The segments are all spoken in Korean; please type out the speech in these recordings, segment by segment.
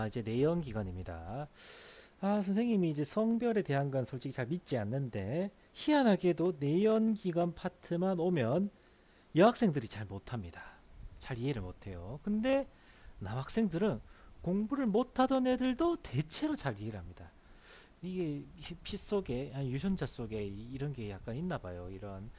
이제 내연기관입니다. 선생님이 이제 성별에 대한 건 솔직히 잘 믿지 않는데, 희한하게도 내연기관 파트만 오면 여학생들이 잘 못합니다. 잘 이해를 못해요. 근데 남학생들은 공부를 못하던 애들도 대체로 잘 이해를 합니다. 이게 피 속에, 아니 유전자 속에 이런 게 약간 있나 봐요. 이런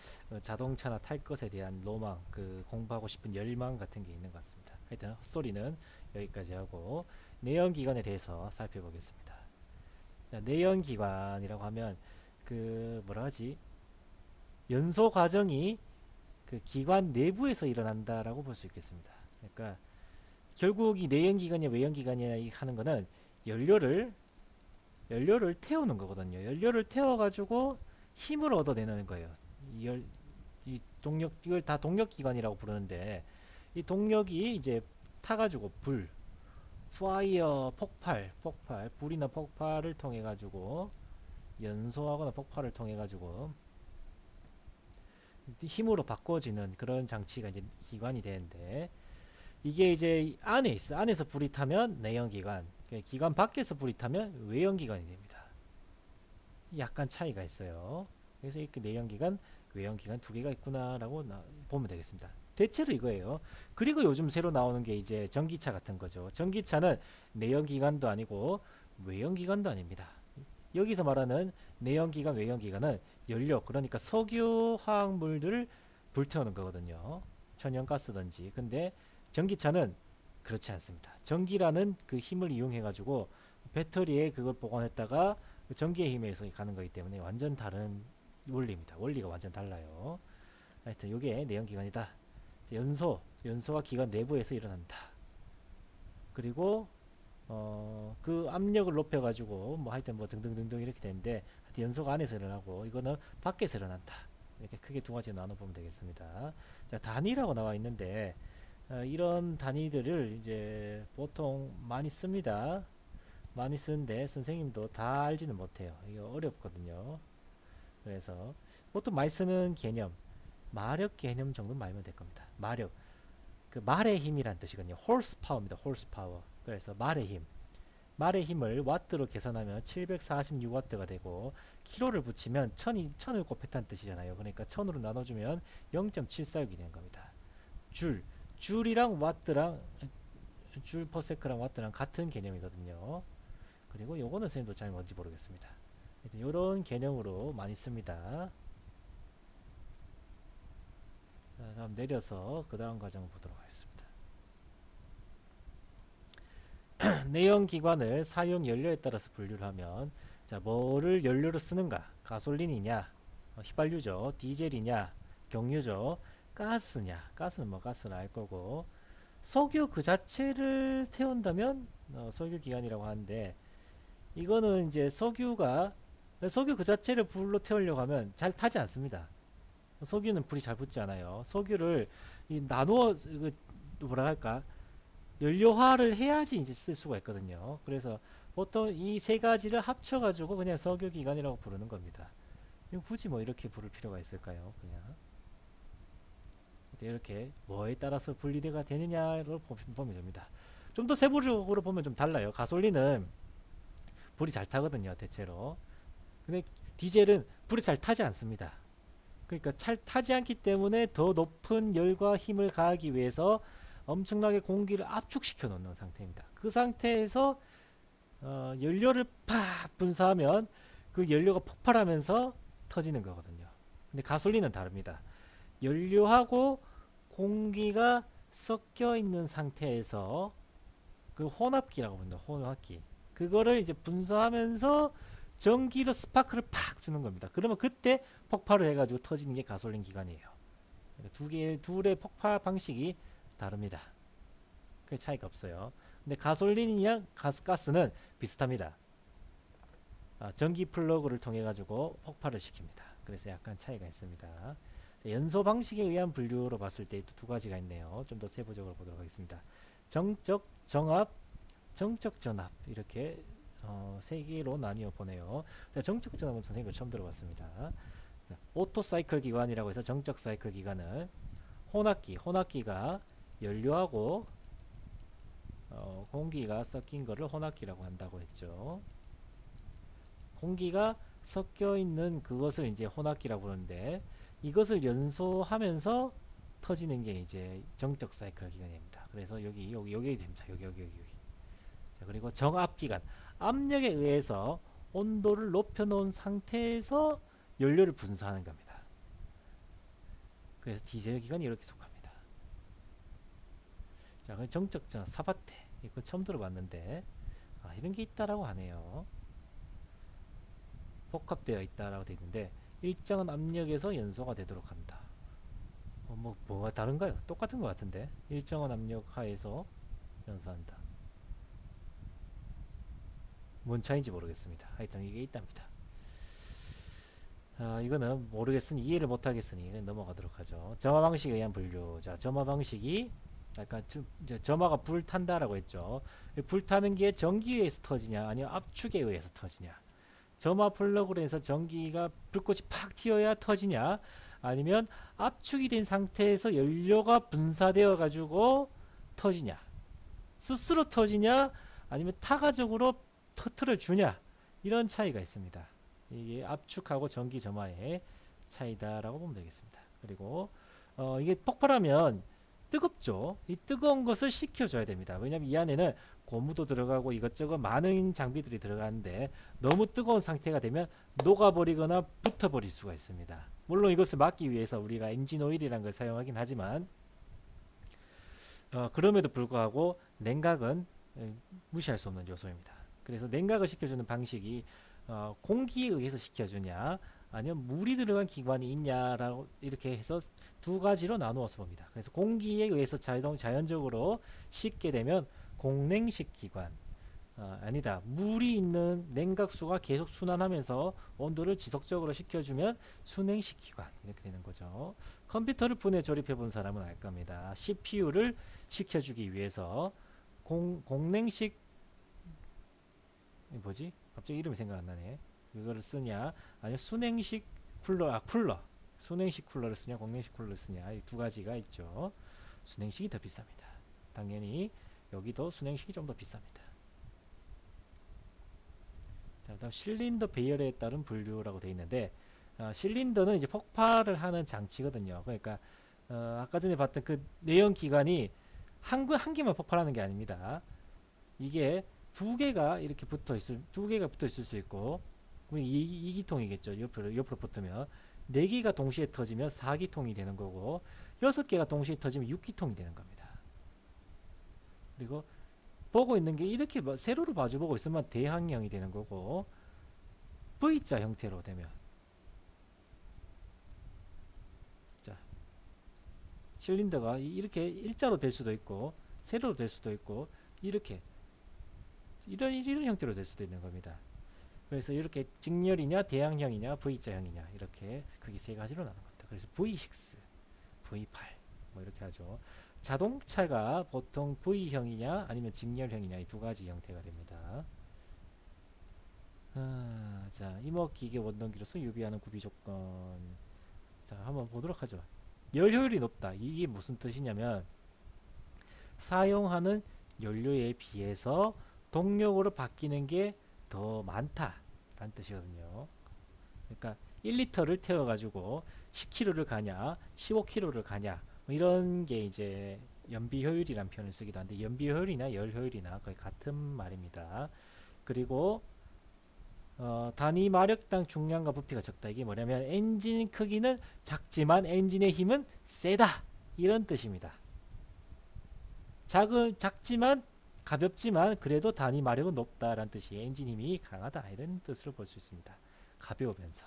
자동차나 탈 것에 대한 로망, 그 공부하고 싶은 열망 같은 게 있는 것 같습니다. 하여튼 헛소리는 여기까지 하고 내연기관에 대해서 살펴보겠습니다. 내연기관이라고 하면 그 뭐라 하지? 연소 과정이 그 기관 내부에서 일어난다라고 볼 수 있겠습니다. 그러니까 결국 이 내연기관이냐 외연기관이냐 하는 거는 연료를 연료를 태우는 거거든요. 연료를 태워가지고 힘을 얻어내는 거예요. 이 동력, 이걸 다 동력기관이라고 부르는데, 이 동력이 이제 타가지고 파이어, 불이나 폭발을 통해 가지고 연소하거나 폭발을 통해 가지고 힘으로 바꿔지는 그런 장치가 이제 기관이 되는데, 이게 이제 안에 있어. 안에서 불이 타면 내연기관, 기관 밖에서 불이 타면 외연기관이 됩니다. 약간 차이가 있어요. 그래서 이렇게 내연기관, 외연기관 두 개가 있구나라고 보면 되겠습니다. 대체로 이거예요. 그리고 요즘 새로 나오는 게 이제 전기차 같은 거죠. 전기차는 내연기관도 아니고 외연기관도 아닙니다. 여기서 말하는 내연기관, 외연기관은 연료, 그러니까 석유 화학물들을 불태우는 거거든요. 천연가스든지. 근데 전기차는 그렇지 않습니다. 전기라는 그 힘을 이용해 가지고 배터리에 그걸 보관했다가 전기의 힘에 서 가는 거기 때문에 완전 다른 원리입니다. 원리가 완전 달라요. 하여튼 이게 내연기관이다. 연소가 기관 내부에서 일어난다. 그리고 그 압력을 높여가지고 뭐 하여튼 뭐 등등등등 이렇게 되는데, 하여튼 연소가 안에서 일어나고 이거는 밖에서 일어난다. 이렇게 크게 두 가지로 나눠보면 되겠습니다. 자, 단위라고 나와 있는데, 이런 단위들을 이제 보통 많이 씁니다. 많이 쓰는데 선생님도 다 알지는 못해요. 이거 어렵거든요. 그래서 보통 많이 쓰는 개념, 마력 개념 정도 말하면 될 겁니다. 마력, 그 말의 힘이란 뜻이거든요. horsepower입니다. horsepower. 그래서 말의 힘을 와트로 계산하면 746와트가 되고, 킬로를 붙이면 천을 곱했다는 뜻이잖아요. 그러니까 천으로 나눠주면 0.746이 되는 겁니다. 줄이랑 와트랑 줄 퍼세크랑 와트랑 같은 개념이거든요. 그리고 요거는 선생님도 잘 뭔지 모르겠습니다. 이런 개념으로 많이 씁니다. 자, 다음 내려서 그 다음 과정을 보도록 하겠습니다. 내연기관을 사용 연료에 따라서 분류를 하면, 자, 뭐를 연료로 쓰는가? 가솔린이냐, 휘발유죠, 디젤이냐, 경유죠, 가스냐, 가스는 뭐 가스는 알 거고, 석유 그 자체를 태운다면 석유기관이라고 하는데, 이거는 이제 석유 그 자체를 불로 태우려고 하면 잘 타지 않습니다. 석유는 불이 잘 붙지 않아요. 석유를 나누어 뭐라 할까, 연료화를 해야지 이제 쓸 수가 있거든요. 그래서 보통 이 세 가지를 합쳐가지고 그냥 석유기관이라고 부르는 겁니다. 굳이 뭐 이렇게 부를 필요가 있을까요? 그냥 이렇게 뭐에 따라서 분리가 되느냐를 보면 됩니다. 좀 더 세부적으로 보면 좀 달라요. 가솔린은 불이 잘 타거든요, 대체로. 근데 디젤은 불이 잘 타지 않습니다. 그러니까 잘 타지 않기 때문에 더 높은 열과 힘을 가하기 위해서 엄청나게 공기를 압축시켜 놓는 상태입니다. 그 상태에서 연료를 팍 분사하면 그 연료가 폭발하면서 터지는 거거든요. 근데 가솔린은 다릅니다. 연료하고 공기가 섞여 있는 상태에서, 그 혼합기라고 합니다. 혼합기. 그거를 이제 분사하면서 전기로 스파크를 팍 주는 겁니다. 그러면 그때 폭발을 해가지고 터지는 게 가솔린 기관이에요. 둘의 폭발 방식이 다릅니다. 그 차이가 없어요. 근데 가솔린이랑 가스는 비슷합니다. 전기 플러그를 통해 가지고 폭발을 시킵니다. 그래서 약간 차이가 있습니다. 연소 방식에 의한 분류로 봤을 때 두 가지가 있네요. 좀 더 세부적으로 보도록 하겠습니다. 정적 정압, 정적 전압, 이렇게 세 개로 나뉘어 보네요. 자, 정적 전압은 선생님도 처음 들어봤습니다. 오토 사이클 기관이라고 해서 정적 사이클 기관은 혼합기가 연료하고 공기가 섞인 거를 혼합기라고 한다고 했죠. 공기가 섞여 있는 그것을 이제 혼합기라고 부르는데, 이것을 연소하면서 터지는 게 이제 정적 사이클 기관입니다. 그래서 여기 됩니다. 여기. 자, 그리고 정압 기관, 압력에 의해서 온도를 높여 놓은 상태에서 연료를 분사하는 겁니다. 그래서 디젤 기관이 이렇게 속합니다. 자, 그 정적 사바테, 이거 처음 들어봤는데, 이런 게 있다라고 하네요. 복합되어 있다라고 되어 있는데, 일정한 압력에서 연소가 되도록 한다. 뭐가 다른가요? 똑같은 것 같은데, 일정한 압력 하에서 연소한다. 뭔 차이인지 모르겠습니다. 하여튼 이게 있답니다. 이거는 모르겠으니, 이해를 못하겠으니 넘어가도록 하죠. 점화 방식에 의한 분류. 자, 점화 방식이 아까 점화가 불탄다라고 했죠. 불타는 게 전기에 의해서 터지냐 아니면 압축에 의해서 터지냐. 점화 플러그로 해서 전기가 불꽃이 팍 튀어야 터지냐, 아니면 압축이 된 상태에서 연료가 분사되어 가지고 터지냐, 스스로 터지냐 아니면 타가적으로 터트려 주냐, 이런 차이가 있습니다. 이게 압축하고 전기 점화의 차이다라고 보면 되겠습니다. 그리고 이게 폭발하면 뜨겁죠. 이 뜨거운 것을 식혀줘야 됩니다. 왜냐하면 이 안에는 고무도 들어가고 이것저것 많은 장비들이 들어가는데, 너무 뜨거운 상태가 되면 녹아버리거나 붙어버릴 수가 있습니다. 물론 이것을 막기 위해서 우리가 엔진 오일이라는 걸 사용하긴 하지만, 그럼에도 불구하고 냉각은 무시할 수 없는 요소입니다. 그래서 냉각을 식혀주는 방식이 공기에 의해서 식혀주냐 아니면 물이 들어간 기관이 있냐라고 이렇게 해서 두 가지로 나누어서 봅니다. 그래서 공기에 의해서 자연적으로 식게 되면 공냉식 기관, 아니다, 물이 있는 냉각수가 계속 순환하면서 온도를 지속적으로 식혀주면 순냉식 기관, 이렇게 되는 거죠. 컴퓨터를 분해 조립해 본 사람은 알 겁니다. CPU를 식혀주기 위해서 공냉식, 뭐지? 갑자기 이름이 생각 안 나네. 이거를 쓰냐 아니면 순행식 쿨러, 순행식 쿨러를 쓰냐 공냉식 쿨러를 쓰냐, 이 두 가지가 있죠. 순행식이 더 비쌉니다. 당연히 여기도 순행식이 좀 더 비쌉니다. 자, 다음 실린더 배열에 따른 분류라고 되어 있는데, 실린더는 이제 폭발을 하는 장치거든요. 그러니까 아까 전에 봤던 그 내연 기관이 한 개만 폭발하는 게 아닙니다. 이게 두 개가 붙어 있을 수 있고, 이 기통이겠죠. 옆으로 붙으면 4개가 동시에 터지면 4기통이 되는 거고, 6개가 동시에 터지면 6기통이 되는 겁니다. 그리고 보고 있는 게 이렇게 세로로 마주보고 있으면 대항형이 되는 거고, V자 형태로 되면, 자, 실린더가 이렇게 일자로 될 수도 있고 세로로 될 수도 있고, 이렇게 이런 형태로 될 수도 있는 겁니다. 그래서 이렇게 직렬이냐 대항형이냐 V자형이냐, 이렇게 크게 세 가지로 나눈 겁니다. 그래서 V6, V8 뭐 이렇게 하죠. 자동차가 보통 V형이냐 아니면 직렬형이냐, 이 두 가지 형태가 됩니다. 자, 이목기계 원동기로서 유비하는 구비 조건. 자, 한번 보도록 하죠. 열 효율이 높다. 이게 무슨 뜻이냐면, 사용하는 연료에 비해서 동력으로 바뀌는 게 더 많다 라는 뜻이거든요. 그러니까 1리터를 태워 가지고 10km를 가냐 15km를 가냐, 뭐 이런 게 이제 연비 효율이라는 표현을 쓰기도 하는데, 연비 효율이나 열 효율이나 거의 같은 말입니다. 그리고 단위 마력당 중량과 부피가 적다. 이게 뭐냐면 엔진 크기는 작지만 엔진의 힘은 세다, 이런 뜻입니다. 작지만 가볍지만 그래도 단위 마력은 높다라는 뜻이, 엔진 힘이 강하다, 이런 뜻으로 볼 수 있습니다. 가벼우면서.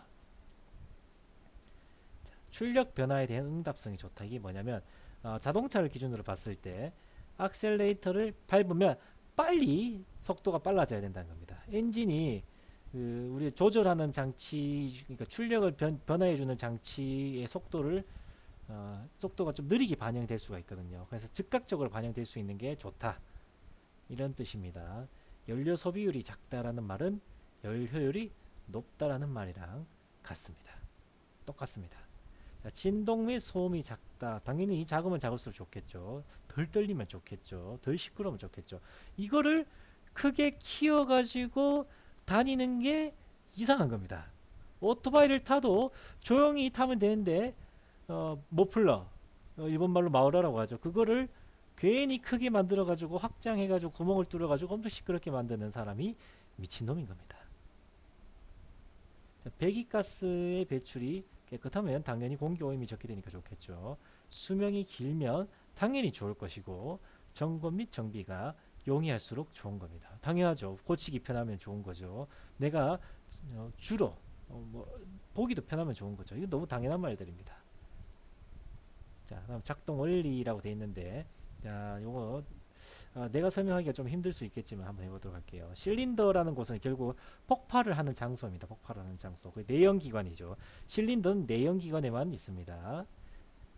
자, 출력 변화에 대한 응답성이 좋다. 이게 뭐냐면 자동차를 기준으로 봤을 때 악셀레이터를 밟으면 빨리 속도가 빨라져야 된다는 겁니다. 엔진이 우리 조절하는 장치, 그러니까 출력을 변화해주는 장치의 속도가 좀 느리게 반영될 수가 있거든요. 그래서 즉각적으로 반영될 수 있는 게 좋다, 이런 뜻입니다. 연료 소비율이 작다라는 말은 열 효율이 높다라는 말이랑 같습니다. 똑같습니다. 자, 진동 및 소음이 작다. 당연히 작으면 작을수록 좋겠죠. 덜 떨리면 좋겠죠. 덜 시끄러우면 좋겠죠. 이거를 크게 키워가지고 다니는 게 이상한 겁니다. 오토바이를 타도 조용히 타면 되는데 머플러, 일본 말로 마우라라고 하죠. 그거를 괜히 크게 만들어 가지고 확장해 가지고 구멍을 뚫어 가지고 엄청 시끄럽게 만드는 사람이 미친놈인 겁니다. 자, 배기가스의 배출이 깨끗하면 당연히 공기오염이 적게 되니까 좋겠죠. 수명이 길면 당연히 좋을 것이고 점검 및 정비가 용이할수록 좋은 겁니다. 당연하죠. 고치기 편하면 좋은 거죠. 내가 주로 뭐 보기도 편하면 좋은 거죠. 이거 너무 당연한 말들입니다. 자, 다음 작동 원리라고 되어 있는데, 자, 요거 내가 설명하기가 좀 힘들 수 있겠지만 한번 해보도록 할게요. 실린더라는 곳은 결국 폭발을 하는 장소입니다. 폭발을 하는 장소. 그 내연기관이죠. 실린더는 내연기관에만 있습니다.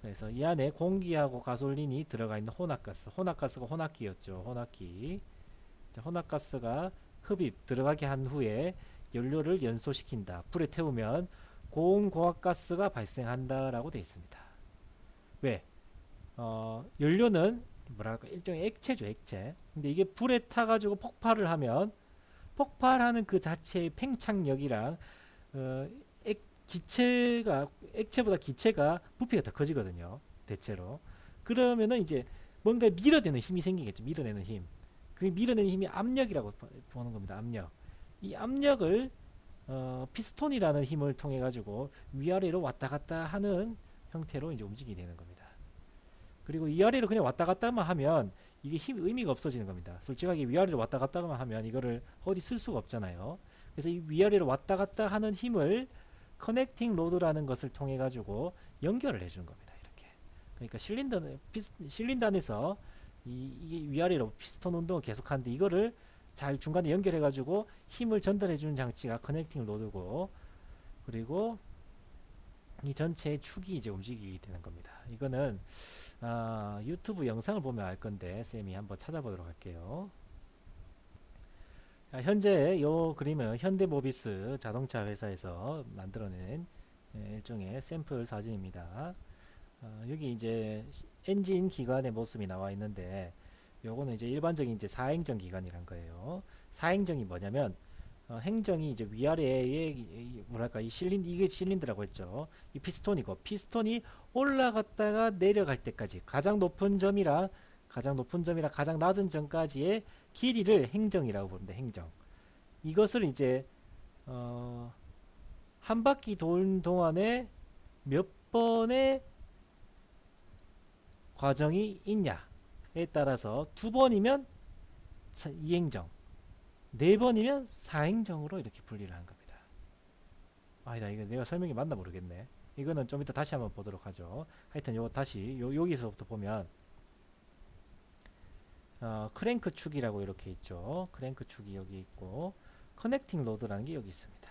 그래서 이 안에 공기하고 가솔린이 들어가 있는 혼합가스. 혼합가스가 혼합기였죠. 혼합기. 자, 혼합가스가 흡입 들어가게 한 후에 연료를 연소시킨다. 불에 태우면 고온고압가스가 발생한다라고 되어 있습니다. 왜? 연료는 뭐랄까 일종의 액체죠, 액체. 근데 이게 불에 타가지고 폭발을 하면 폭발하는 그 자체의 팽창력이랑 기체가 액체보다 기체가 부피가 더 커지거든요, 대체로. 그러면은 이제 뭔가 밀어내는 힘이 생기겠죠, 밀어내는 힘. 그 밀어내는 힘이 압력이라고 보는 겁니다, 압력. 이 압력을 피스톤이라는 힘을 통해 가지고 위아래로 왔다 갔다 하는 형태로 이제 움직이게 되는 겁니다. 그리고 위아래로 그냥 왔다 갔다만 하면 이게 의미가 없어지는 겁니다. 솔직하게 위아래로 왔다 갔다만 하면 이거를 어디 쓸 수가 없잖아요. 그래서 이 위아래로 왔다 갔다 하는 힘을 커넥팅 로드라는 것을 통해 가지고 연결을 해주는 겁니다. 이렇게. 그러니까 실린더 안에서 이게 위아래로 피스톤 운동을 계속하는데 이거를 잘 중간에 연결해 가지고 힘을 전달해 주는 장치가 커넥팅 로드고, 그리고 이 전체의 축이 이제 움직이게 되는 겁니다. 이거는 유튜브 영상을 보면 알 건데 쌤이 한번 찾아보도록 할게요. 현재 이 그림은 현대모비스 자동차 회사에서 만들어낸 일종의 샘플 사진입니다. 여기 이제 엔진 기관의 모습이 나와 있는데, 요거는 이제 일반적인 이제 사행정 기관이란 거예요. 사행정이 뭐냐면 행정이 이제 위아래에 뭐랄까 이게 실린더라고 했죠. 이 피스톤이고, 피스톤이 올라갔다가 내려갈 때까지 가장 높은 점이라 가장 낮은 점까지의 길이를 행정이라고 부릅니다. 행정. 이것을 이제 한 바퀴 도는 동안에 몇 번의 과정이 있냐에 따라서 2번이면 2행정, 4번이면 4행정으로 이렇게 분리를 하는 겁니다. 아니다, 이거 내가 설명이 맞나 모르겠네. 이거는 좀 이따 다시 한번 보도록 하죠. 하여튼 요거 다시 여기서부터 보면 크랭크 축이라고 이렇게 있죠. 크랭크 축이 여기 있고 커넥팅 로드라는 게 여기 있습니다.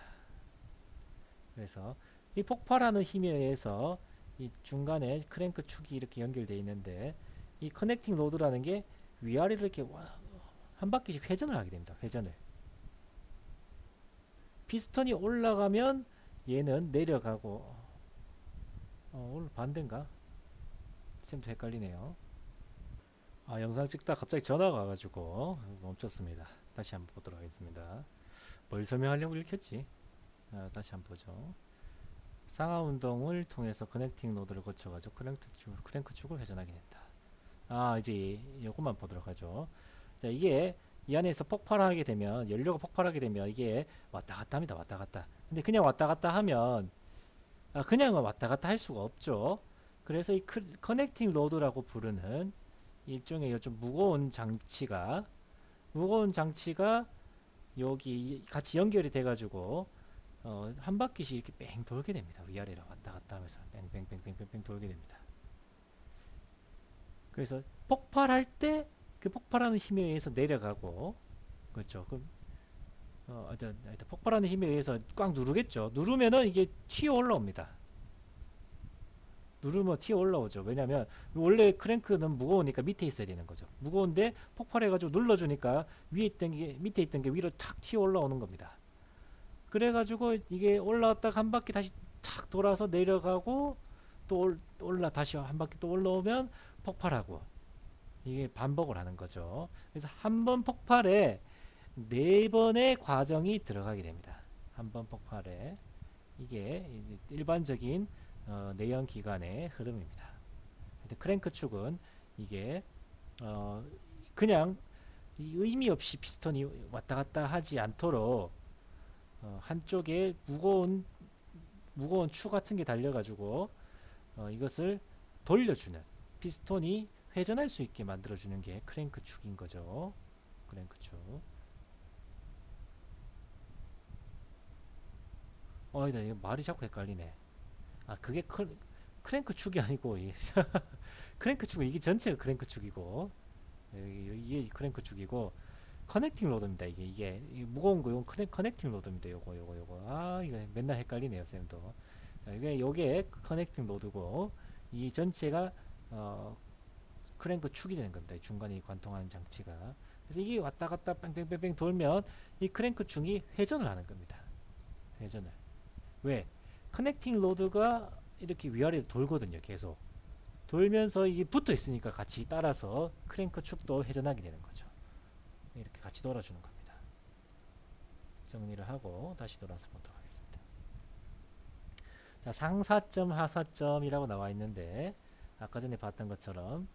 그래서 이 폭발하는 힘에 의해서 이 중간에 크랭크 축이 이렇게 연결되어 있는데, 이 커넥팅 로드라는 게 위아래로 이렇게 한 바퀴씩 회전을 하게 됩니다. 회전을. 피스톤이 올라가면 얘는 내려가고, 오늘 반대인가? 쌤도 헷갈리네요. 영상 찍다 갑자기 전화가 와가지고 멈췄습니다. 다시 한번 보도록 하겠습니다. 뭘 설명하려고 읽혔지? 다시 한번 보죠. 상하 운동을 통해서 커넥팅 노드를 거쳐가지고 크랭크 축을 회전하게 된다. 이제 요것만 보도록 하죠. 자, 이게 이 안에서 폭발하게 되면, 연료가 폭발하게 되면 이게 왔다 갔다 합니다. 왔다 갔다. 근데 그냥 왔다 갔다 하면 그냥은 왔다 갔다 할 수가 없죠. 그래서 이 커넥팅 로드라고 부르는 일종의 좀 무거운 장치가 여기 같이 연결이 돼 가지고 한 바퀴씩 이렇게 뺑 돌게 됩니다. 위아래로 왔다 갔다 하면서 뺑뺑뺑뺑뺑 돌게 됩니다. 그래서 폭발할 때 그 폭발하는 힘에 의해서 내려가고, 그렇죠. 그럼 폭발하는 힘에 의해서 꽉 누르겠죠. 누르면은 이게 튀어 올라옵니다. 누르면 튀어 올라오죠. 왜냐면 원래 크랭크는 무거우니까 밑에 있어야 되는 거죠. 무거운데 폭발해가지고 눌러주니까 위에 있던 게 밑에 있던 게 위로 탁 튀어 올라오는 겁니다. 그래가지고 이게 올라왔다가 한 바퀴 다시 탁 돌아서 내려가고 또 다시 한 바퀴 또 올라오면 폭발하고, 이게 반복을 하는 거죠. 그래서 한 번 폭발에 4번의 과정이 들어가게 됩니다. 한 번 폭발에. 이게 이제 일반적인 내연 기관의 흐름입니다. 크랭크 축은 이게 그냥 의미 없이 피스톤이 왔다 갔다 하지 않도록 한쪽에 무거운 축 같은 게 달려가지고 이것을 돌려주는, 피스톤이 회전할 수 있게 만들어주는 게 크랭크 축인 거죠. 크랭크 축. 나 이거 말이 자꾸 헷갈리네. 그게 크랭크 축이 아니고 크랭크 축은 이게 전체가 크랭크 축이고, 이게 크랭크 축이고, 커넥팅 로드입니다. 이게 무거운 거, 이건 커넥팅 로드입니다. 요거. 이거 맨날 헷갈리네요, 쌤도. 자, 요게 커넥팅 로드고, 이 전체가 크랭크 축이 되는 겁니다. 중간에 관통하는 장치가. 그래서 이게 왔다 갔다 뺑뺑뺑뺑 돌면 이 크랭크 축이 회전을 하는 겁니다. 회전을. 왜? 커넥팅 로드가 이렇게 위아래로 돌거든요. 계속 돌면서 이게 붙어 있으니까 같이 따라서 크랭크 축도 회전하게 되는 거죠. 이렇게 같이 돌아주는 겁니다. 정리를 하고 다시 돌아서 보도록 하겠습니다. 자, 상사점, 하사점이라고 나와 있는데, 아까 전에 봤던 것처럼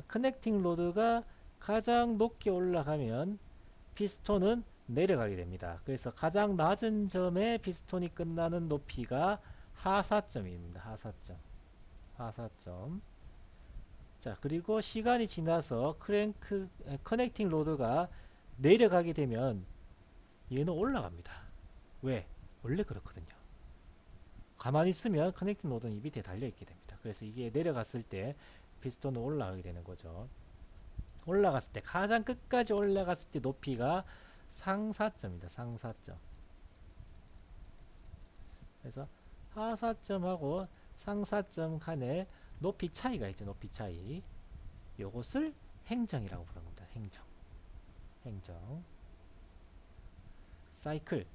커넥팅 로드가 가장 높게 올라가면 피스톤은 내려가게 됩니다. 그래서 가장 낮은 점에 피스톤이 끝나는 높이가 하사점입니다. 하사점. 자, 그리고 시간이 지나서 커넥팅 로드가 내려가게 되면 얘는 올라갑니다. 왜? 원래 그렇거든요. 가만히 있으면 커넥팅 로드는 이 밑에 달려있게 됩니다. 그래서 이게 내려갔을 때 피스톤은 올라가게 되는 거죠. 올라갔을 때, 가장 끝까지 올라갔을 때 높이가 상사점입니다. 상사점. 그래서 하사점하고 상사점 간의 높이 차이가 있죠. 높이 차이. 요것을 행정이라고 부르는 겁니다. 행정. 사이클.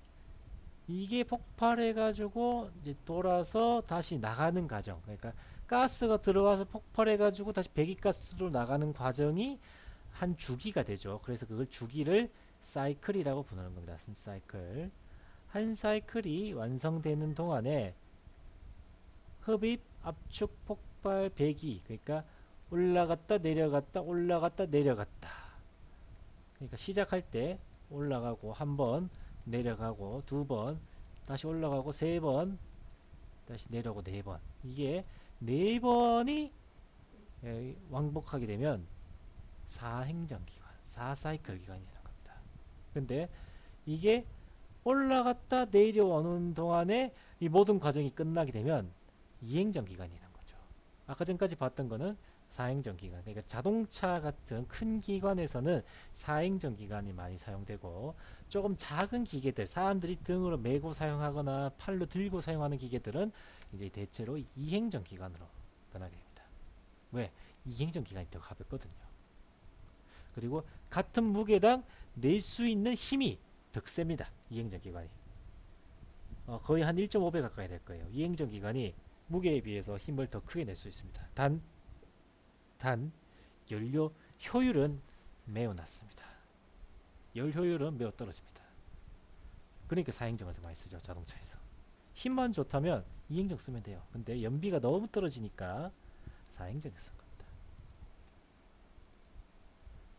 이게 폭발해 가지고 이제 돌아서 다시 나가는 과정. 그러니까 가스가 들어와서 폭발해 가지고 다시 배기가스로 나가는 과정이 한 주기가 되죠. 그래서 그걸 주기를 사이클이라고 부르는 겁니다. 사이클. 한 사이클이 완성되는 동안에 흡입, 압축, 폭발, 배기, 그러니까 올라갔다 내려갔다 올라갔다 내려갔다. 그러니까 시작할 때 올라가고 한 번, 내려가고 두 번, 다시 올라가고 세 번, 다시 내려오고 네 번. 이게 네 번이 왕복하게 되면 4행정기관, 4사이클 기관이 되는 겁니다. 근데 이게 올라갔다 내려오는 동안에 이 모든 과정이 끝나게 되면 2행정기관이 되는 거죠. 아까 전까지 봤던 거는 4행정기관. 그러니까 자동차 같은 큰 기관에서는 4행정기관이 많이 사용되고, 조금 작은 기계들, 사람들이 등으로 메고 사용하거나 팔로 들고 사용하는 기계들은 이제 대체로 2행정기관으로 변하게 됩니다. 왜? 2행정기관이 더 가볍거든요. 그리고 같은 무게당 낼 수 있는 힘이 더 셉니다. 2행정기관이. 거의 한 1.5배 가까이 될 거예요. 2행정기관이 무게에 비해서 힘을 더 크게 낼 수 있습니다. 단 연료 효율은 매우 낮습니다. 열 효율은 매우 떨어집니다. 그러니까 4행정을 더 많이 쓰죠. 자동차에서. 힘만 좋다면 2행정 쓰면 돼요. 근데 연비가 너무 떨어지니까 4행정을 쓴 겁니다.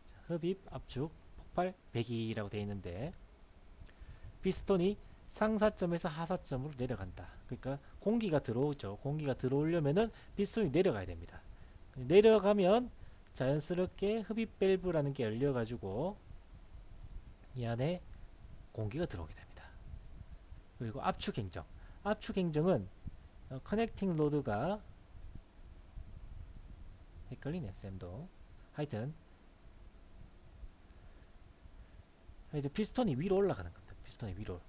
자, 흡입, 압축, 폭발, 배기라고 되어 있는데, 피스톤이 상사점에서 하사점으로 내려간다. 그러니까 공기가 들어오죠. 공기가 들어오려면은 피스톤이 내려가야 됩니다. 내려가면 자연스럽게 흡입 밸브라는 게 열려가지고 이 안에 공기가 들어오게 됩니다. 그리고 압축 행정. 압축 행정은 커넥팅 로드가 헷갈리네요, 쌤도. 하여튼 피스톤이 위로 올라가는 겁니다. 피스톤이 위로.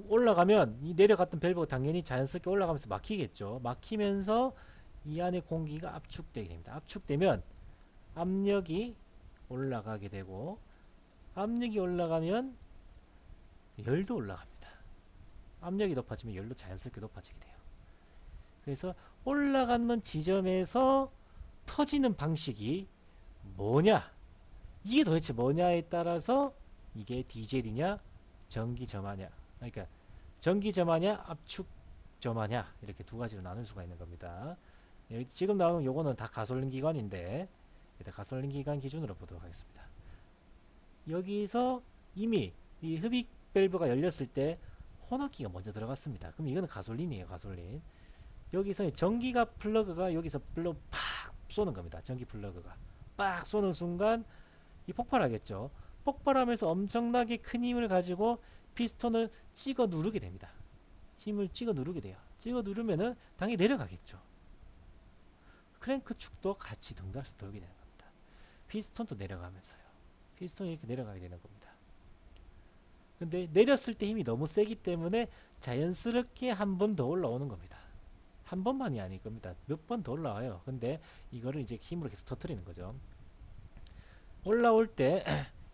올라가면 이 내려갔던 밸브가 당연히 자연스럽게 올라가면서 막히겠죠. 막히면서 이 안에 공기가 압축되게 됩니다. 압축되면 압력이 올라가게 되고, 압력이 올라가면 열도 올라갑니다. 압력이 높아지면 열도 자연스럽게 높아지게 돼요. 그래서 올라가는 지점에서 터지는 방식이 뭐냐, 이게 도대체 뭐냐에 따라서 이게 디젤이냐 전기점화냐, 그러니까 전기점화냐 압축점화냐, 이렇게 두 가지로 나눌 수가 있는 겁니다. 여기 지금 나오는 요거는 다 가솔린 기관인데 일단 가솔린 기관 기준으로 보도록 하겠습니다. 여기서 이미 이 흡입 밸브가 열렸을 때 혼합기가 먼저 들어갔습니다. 그럼 이거는 가솔린이에요, 가솔린. 여기서 전기가 플러그가 여기서 플러그 팍 쏘는 겁니다. 전기 플러그가 빡 쏘는 순간 이 폭발하겠죠. 폭발하면서 엄청나게 큰 힘을 가지고 피스톤을 찍어 누르게 됩니다. 힘을 찍어 누르게 돼요. 찍어 누르면은 당연히 내려가겠죠. 크랭크 축도 같이 덩달아서 돌게 되는 겁니다. 피스톤도 내려가면서요. 피스톤이 이렇게 내려가게 되는 겁니다. 근데 내렸을 때 힘이 너무 세기 때문에 자연스럽게 한 번 더 올라오는 겁니다. 한 번만이 아닐 겁니다. 몇 번 더 올라와요. 근데 이거를 이제 힘으로 계속 터뜨리는 거죠. 올라올 때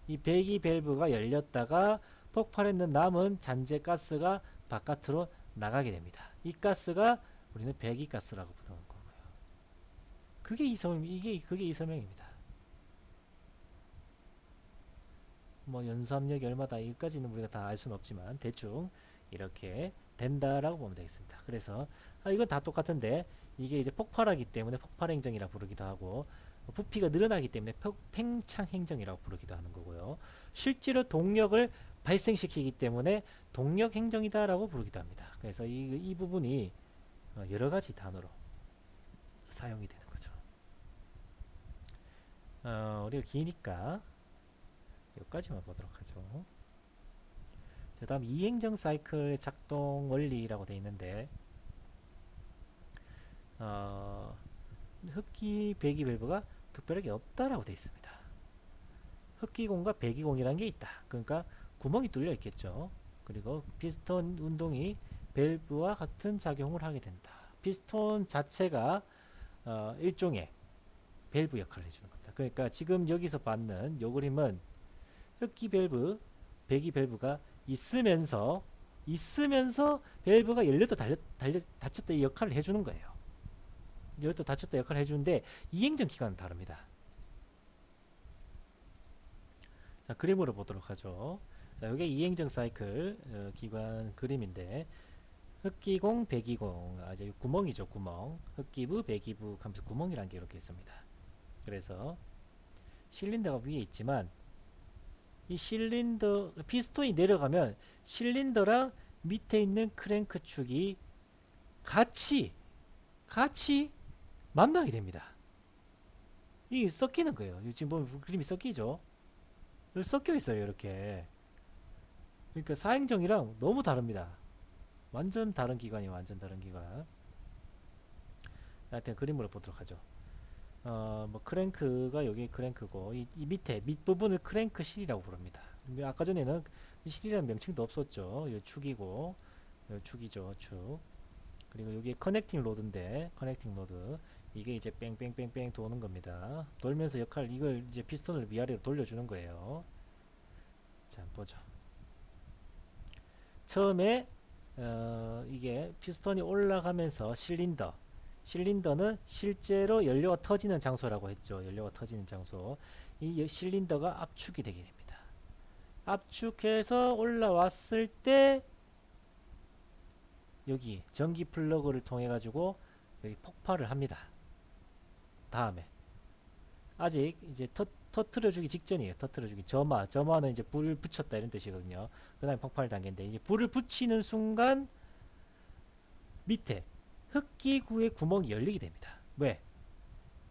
이 배기 밸브가 열렸다가 폭발했는 남은 잔재 가스가 바깥으로 나가게 됩니다. 이 가스가 우리는 배기가스라고 부르는 거고요. 그게 이 설명입니다. 뭐 연소압력이 얼마다 이까지는 우리가 다 알 수는 없지만 대충 이렇게 된다라고 보면 되겠습니다. 그래서 이건 다 똑같은데 이게 이제 폭발하기 때문에 폭발행정이라고 부르기도 하고 부피가 늘어나기 때문에 팽창행정이라고 부르기도 하는 거고요. 실제로 동력을 발생시키기 때문에 동력행정이다라고 부르기도 합니다. 그래서 이 부분이 여러가지 단어로 사용이 되는 거죠. 우리가 기니까 여기까지만 보도록 하죠. 그 다음 이행정 사이클의 작동 원리라고 되어 있는데 흡기 배기 밸브가 특별하게 없다라고 되어 있습니다. 흡기공과 배기공이라는 게 있다. 그러니까 구멍이 뚫려 있겠죠. 그리고 피스톤 운동이 밸브와 같은 작용을 하게 된다. 피스톤 자체가 일종의 밸브 역할을 해주는 겁니다. 그러니까 지금 여기서 받는 요 그림은 흡기 밸브, 배기 밸브가 있으면서 밸브가 열렸다 닫혔다 이 역할을 해주는 거예요. 열렸다 닫혔다 역할을 해주는데 이행정 기관은 다릅니다. 자, 그림으로 보도록 하죠. 자, 이게 이행정 사이클 기관 그림인데 흡기공, 배기공, 이제 구멍이죠, 구멍. 흡기부, 배기부 하면서 구멍이라는 게 이렇게 있습니다. 그래서 실린더가 위에 있지만 이 실린더 피스톤이 내려가면 실린더랑 밑에 있는 크랭크 축이 같이 만나게 됩니다. 이게 섞이는 거예요. 지금 보면 그림이 섞이죠. 여기 섞여 있어요, 이렇게. 그러니까 사행정이랑 너무 다릅니다. 완전 다른 기관이에요, 완전 다른 기관. 하여튼 그림으로 보도록 하죠. 뭐 크랭크가 여기 크랭크고 이 밑에 밑부분을 크랭크 실이라고 부릅니다. 아까 전에는 실이라는 명칭도 없었죠. 이 축이고 이 축이죠, 축. 그리고 여기 커넥팅 로드인데 커넥팅 로드 이게 이제 뺑뺑뺑뺑 도는 겁니다. 돌면서 이걸 이제 피스톤을 위아래로 돌려주는 거예요. 자, 보죠. 처음에 이게 피스톤이 올라가면서 실린더는 실제로 연료가 터지는 장소라고 했죠. 연료가 터지는 장소. 이 실린더가 압축이 되게 됩니다. 압축해서 올라왔을 때 여기 전기 플러그를 통해 가지고 여기 폭발을 합니다. 다음에 아직 이제 터트려주기 직전이에요. 터트려주기 점화는 이제 불을 붙였다 이런 뜻이거든요. 그 다음에 폭발 단계인데 이제 불을 붙이는 순간 밑에 흡기구의 구멍이 열리게 됩니다. 왜?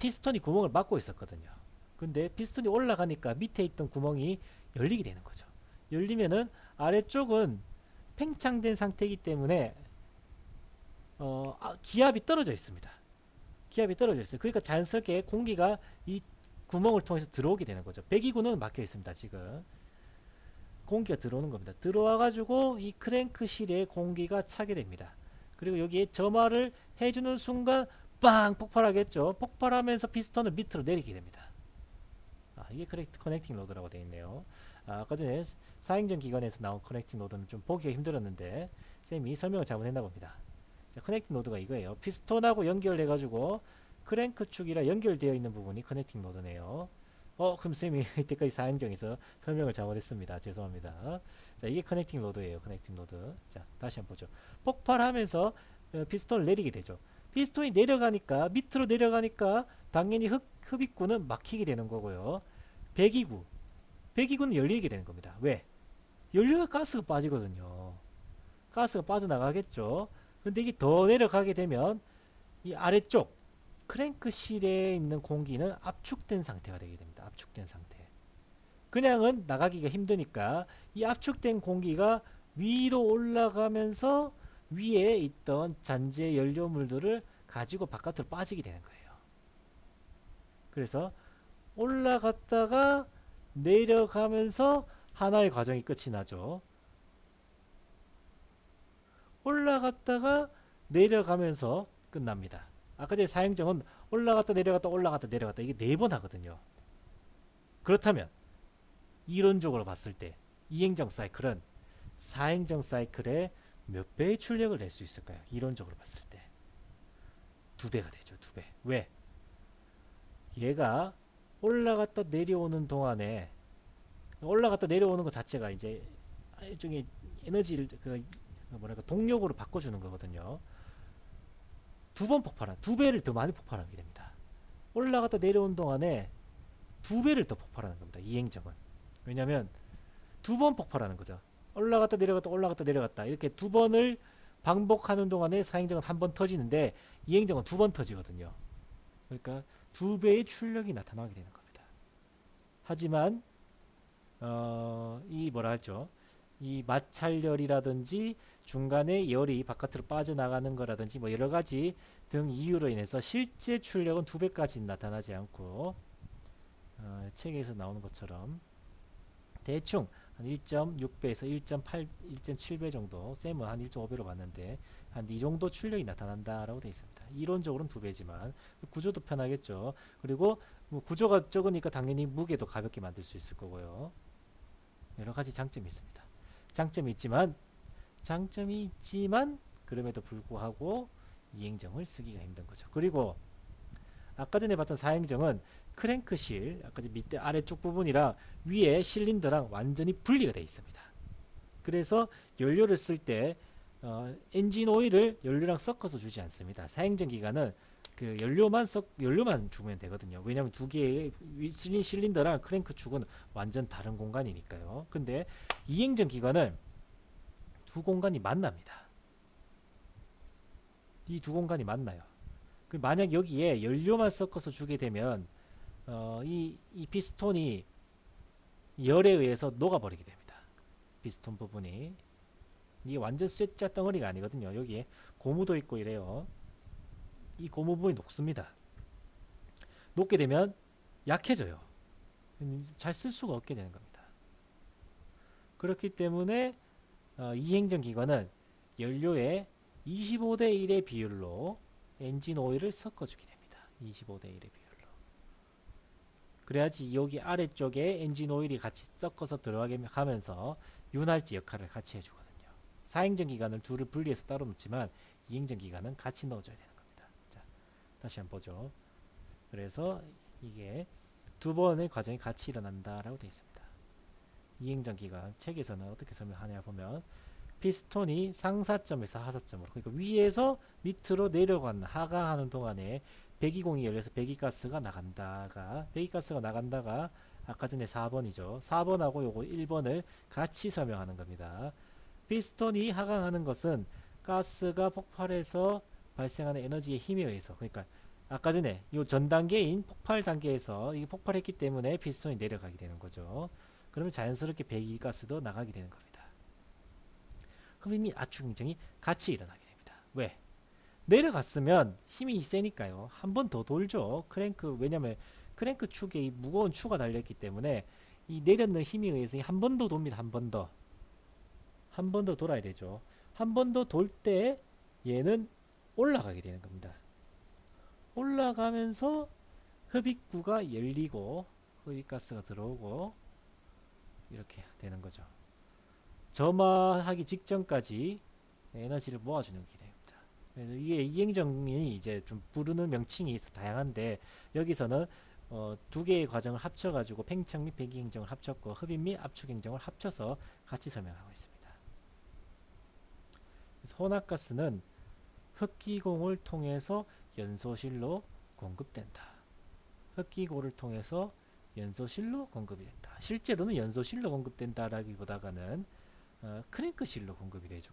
피스톤이 구멍을 막고 있었거든요. 근데 피스톤이 올라가니까 밑에 있던 구멍이 열리게 되는 거죠. 열리면은 아래쪽은 팽창된 상태이기 때문에 기압이 떨어져 있습니다. 기압이 떨어져 있어요. 그러니까 자연스럽게 공기가 이 구멍을 통해서 들어오게 되는 거죠. 배기구는 막혀 있습니다. 지금 공기가 들어오는 겁니다. 들어와 가지고 이 크랭크실에 공기가 차게 됩니다. 그리고 여기에 점화를 해주는 순간 빵 폭발하겠죠. 폭발하면서 피스톤을 밑으로 내리게 됩니다. 이게 커넥팅 로드라고 되어 있네요. 아까 전에 사행정 기관에서 나온 커넥팅 로드는 좀 보기가 힘들었는데 쌤이 설명을 잘못했나 봅니다. 자, 커넥팅 노드가 이거예요. 피스톤하고 연결해 가지고 크랭크 축이라 연결되어 있는 부분이 커넥팅 노드네요. 그럼 쌤이 이때까지 사행정에서 설명을 잘못했습니다. 죄송합니다. 자, 이게 커넥팅 노드예요. 커넥팅 노드. 자, 다시 한번 보죠. 폭발하면서 피스톤을 내리게 되죠. 피스톤이 내려가니까, 밑으로 내려가니까 당연히 흡입구는 막히게 되는 거고요. 배기구, 배기구는 열리게 되는 겁니다. 왜? 연료가 가스가 빠지거든요. 가스가 빠져나가겠죠. 근데 이게 더 내려가게 되면 이 아래쪽 크랭크실에 있는 공기는 압축된 상태가 되게 됩니다. 압축된 상태. 그냥은 나가기가 힘드니까 이 압축된 공기가 위로 올라가면서 위에 있던 잔재 연료물들을 가지고 바깥으로 빠지게 되는 거예요. 그래서 올라갔다가 내려가면서 하나의 과정이 끝이 나죠. 올라갔다가 내려가면서 끝납니다. 아까 전에 사행정은 올라갔다 내려갔다 올라갔다 내려갔다 이게 4번 하거든요. 그렇다면 이론적으로 봤을 때 이행정 사이클은 사행정 사이클의 몇 배의 출력을 낼 수 있을까요? 이론적으로 봤을 때 2배가 되죠. 2배. 왜? 얘가 올라갔다 내려오는 동안에 올라갔다 내려오는 것 자체가 이제 일종의 에너지를 뭐랄까 동력으로 바꿔주는 거거든요. 2번 폭발한 2배를 더 많이 폭발하게 됩니다. 올라갔다 내려온 동안에 2배를 더 폭발하는 겁니다. 이행정은. 왜냐하면 2번 폭발하는 거죠. 올라갔다 내려갔다 올라갔다 내려갔다 이렇게 2번을 반복하는 동안에 사행정은 1번 터지는데 이행정은 2번 터지거든요. 그러니까 2배의 출력이 나타나게 되는 겁니다. 하지만 이 뭐라 할죠? 이 마찰열이라든지 중간에 열이 바깥으로 빠져나가는 거라든지 뭐 여러 가지 등 이유로 인해서 실제 출력은 2배까지 나타나지 않고 책에서 나오는 것처럼 대충 한 1.6배에서 1.8, 1.7배 정도, 쌤은 한 1.5배로 봤는데 한 이 정도 출력이 나타난다라고 되어 있습니다. 이론적으로는 2배지만 구조도 편하겠죠. 그리고 뭐 구조가 적으니까 당연히 무게도 가볍게 만들 수 있을 거고요. 여러 가지 장점이 있습니다. 장점이 있지만 그럼에도 불구하고 이행정을 쓰기가 힘든 거죠. 그리고 아까 전에 봤던 사행정은 크랭크실 아까 밑에 아래쪽 부분이랑 위에 실린더랑 완전히 분리가 되어 있습니다. 그래서 연료를 쓸 때 엔진 오일을 연료랑 섞어서 주지 않습니다. 사행정 기간은 그 연료만 주면 되거든요. 왜냐하면 두 개의 실린더랑 크랭크 축은 완전 다른 공간이니까요. 근데 이행정 기관은 두 공간이 만납니다. 이 두 공간이 만나요. 만약 여기에 연료만 섞어서 주게 되면 이 피스톤이 열에 의해서 녹아버리게 됩니다. 피스톤 부분이 이게 완전 쇠자 덩어리가 아니거든요. 여기에 고무도 있고 이래요. 이 고무 부분이 녹습니다. 녹게 되면 약해져요. 잘 쓸 수가 없게 되는 겁니다. 그렇기 때문에 이행정 기관은 연료에 25대 1의 비율로 엔진 오일을 섞어주게 됩니다. 25대 1의 비율로. 그래야지 여기 아래쪽에 엔진 오일이 같이 섞어서 들어가게 하면서 윤활지 역할을 같이 해주거든요. 사행정 기관을 둘을 분리해서 따로 놓지만 이행정 기관은 같이 넣어줘야 되는 겁니다. 자, 다시 한번 보죠. 그래서 이게 두 번의 과정이 같이 일어난다라고 되어 있습니다. 이행정 기관 책에서는 어떻게 설명하냐 보면 피스톤이 상사점에서 하사점으로 그러니까 위에서 밑으로 내려가는 하강하는 동안에 배기공이 열려서 배기가스가 나간다가 아까 전에 4번이죠. 4번하고 요거 1번을 같이 설명하는 겁니다. 피스톤이 하강하는 것은 가스가 폭발해서 발생하는 에너지의 힘에 의해서 그러니까 아까 전에 요 전 단계인 폭발 단계에서 이게 폭발했기 때문에 피스톤이 내려가게 되는 거죠. 그러면 자연스럽게 배기가스도 나가게 되는 겁니다. 흡입 및 압축 행정이 같이 일어나게 됩니다. 왜? 내려갔으면 힘이 세니까요. 한 번 더 돌죠. 왜냐면 크랭크 축에 이 무거운 추가 달렸기 때문에 이 내렸는 힘에 의해서 한 번 더 돕니다. 한 번 더 돌아야 되죠. 한 번 더 돌 때 얘는 올라가게 되는 겁니다. 올라가면서 흡입구가 열리고 흡입가스가 들어오고 이렇게 되는 거죠. 점화하기 직전까지 에너지를 모아주는 게 됩니다. 그래서 이게 이행정이 이제 좀 부르는 명칭이 있어 다양한데 여기서는 두 개의 과정을 합쳐가지고 팽창 및 배기 행정을 합쳤고 흡입 및 압축 행정을 합쳐서 같이 설명하고 있습니다. 그래서 혼합가스는 흡기공을 통해서 연소실로 공급된다. 흡기고를 통해서 연소실로 공급이 된다. 실제로는 연소실로 공급된다라기보다는 크랭크실로 공급이 되죠.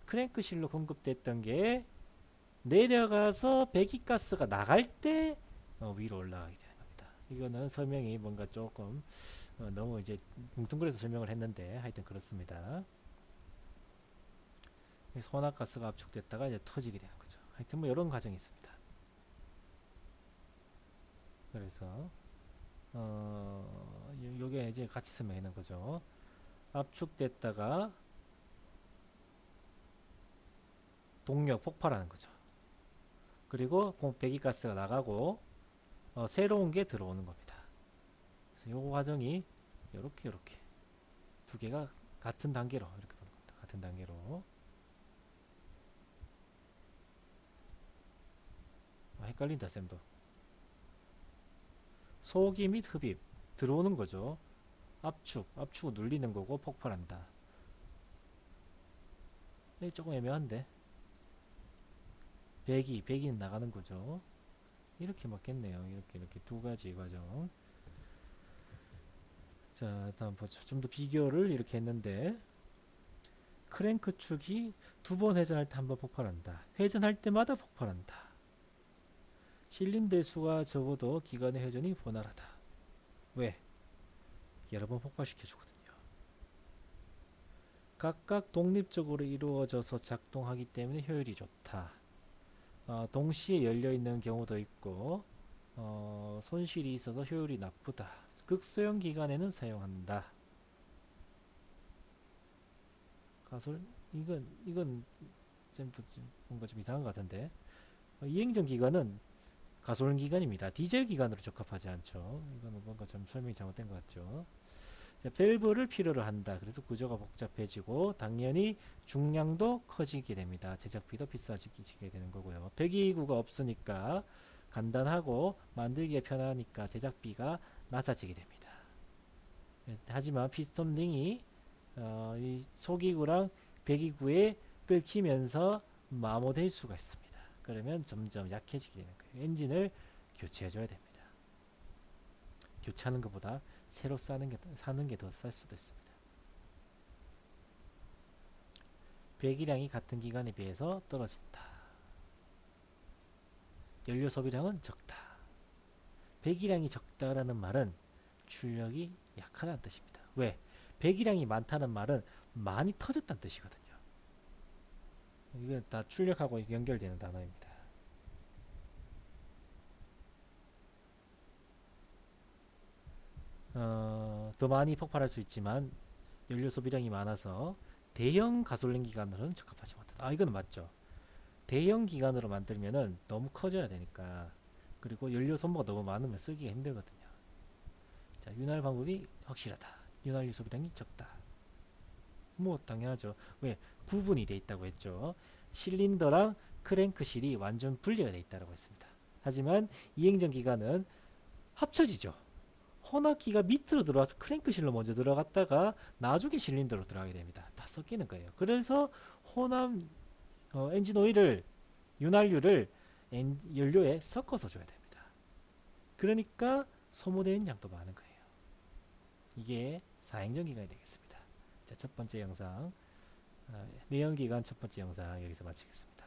크랭크실로 공급됐던 게 내려가서 배기가스가 나갈 때 위로 올라가게 되는 겁니다. 이거는 설명이 뭔가 조금 너무 이제 뭉뚱그려서 설명을 했는데 하여튼 그렇습니다. 그래서 혼합가스가 압축됐다가 이제 터지게 되는 거죠. 하여튼 뭐 이런 과정이 있습니다. 그래서 요게 이제 같이 설명해 놓은 거죠. 압축됐다가 동력 폭발하는 거죠. 그리고 배기가스가 나가고 새로운 게 들어오는 겁니다. 그래서 요 과정이 요렇게 두 개가 같은 단계로 이렇게 보는 겁니다. 같은 단계로. 헷갈린다 쌤도. 소기 및 흡입 들어오는 거죠. 압축을 눌리는 거고 폭발한다. 조금 애매한데. 배기는 나가는 거죠. 이렇게 맞겠네요. 이렇게 두 가지 과정. 자, 다음 보죠. 좀 더 비교를 이렇게 했는데 크랭크 축이 두 번 회전할 때 한 번 폭발한다. 회전할 때마다 폭발한다. 실린더의 수가 적어도 기관의 회전이 원활하다. 왜? 여러 번 폭발시켜 주거든요. 각각 독립적으로 이루어져서 작동하기 때문에 효율이 좋다. 동시에 열려 있는 경우도 있고 손실이 있어서 효율이 나쁘다. 극소형 기관에는 사용한다. 이건 뭔가 좀 이상한 것 같은데. 이행정 기관은 가솔린 기관입니다. 디젤 기관으로 적합하지 않죠. 이건 뭔가 좀 설명이 잘못된 것 같죠. 자, 밸브를 필요로 한다. 그래서 구조가 복잡해지고 당연히 중량도 커지게 됩니다. 제작비도 비싸지게 되는 거고요. 배기구가 없으니까 간단하고 만들기가 편하니까 제작비가 낮아지게 됩니다. 하지만 피스톤 링이 이 소기구랑 배기구에 끓기면서 마모될 수가 있습니다. 그러면 점점 약해지게 되는 거예요. 엔진을 교체해줘야 됩니다. 교체하는 것보다 새로 사는 게 더 쌀 수도 있습니다. 배기량이 같은 기간에 비해서 떨어진다. 연료 소비량은 적다. 배기량이 적다라는 말은 출력이 약하다는 뜻입니다. 왜? 배기량이 많다는 말은 많이 터졌다는 뜻이거든요. 이건 다 출력하고 연결되는 단어입니다. 더 많이 폭발할 수 있지만 연료 소비량이 많아서 대형 가솔린 기관으로는 적합하지 못하다. 이건 맞죠. 대형 기관으로 만들면은 너무 커져야 되니까, 그리고 연료 소모가 너무 많으면 쓰기가 힘들거든요. 자, 윤활 방법이 확실하다. 윤활유 소비량이 적다. 뭐 당연하죠. 왜? 구분이 돼 있다고 했죠. 실린더랑 크랭크실이 완전 분리가 돼 있다고 했습니다. 하지만 이행전 기관은 합쳐지죠. 혼합기가 밑으로 들어와서 크랭크실로 먼저 들어갔다가 나중에 실린더로 들어가게 됩니다. 다 섞이는 거예요. 그래서 혼합 엔진 오일을, 윤활유를 연료에 섞어서 줘야 됩니다. 그러니까 소모되는 양도 많은 거예요. 이게 사행전 기간이 되겠습니다. 자, 첫 번째 영상, 내연기관 첫 번째 영상 여기서 마치겠습니다.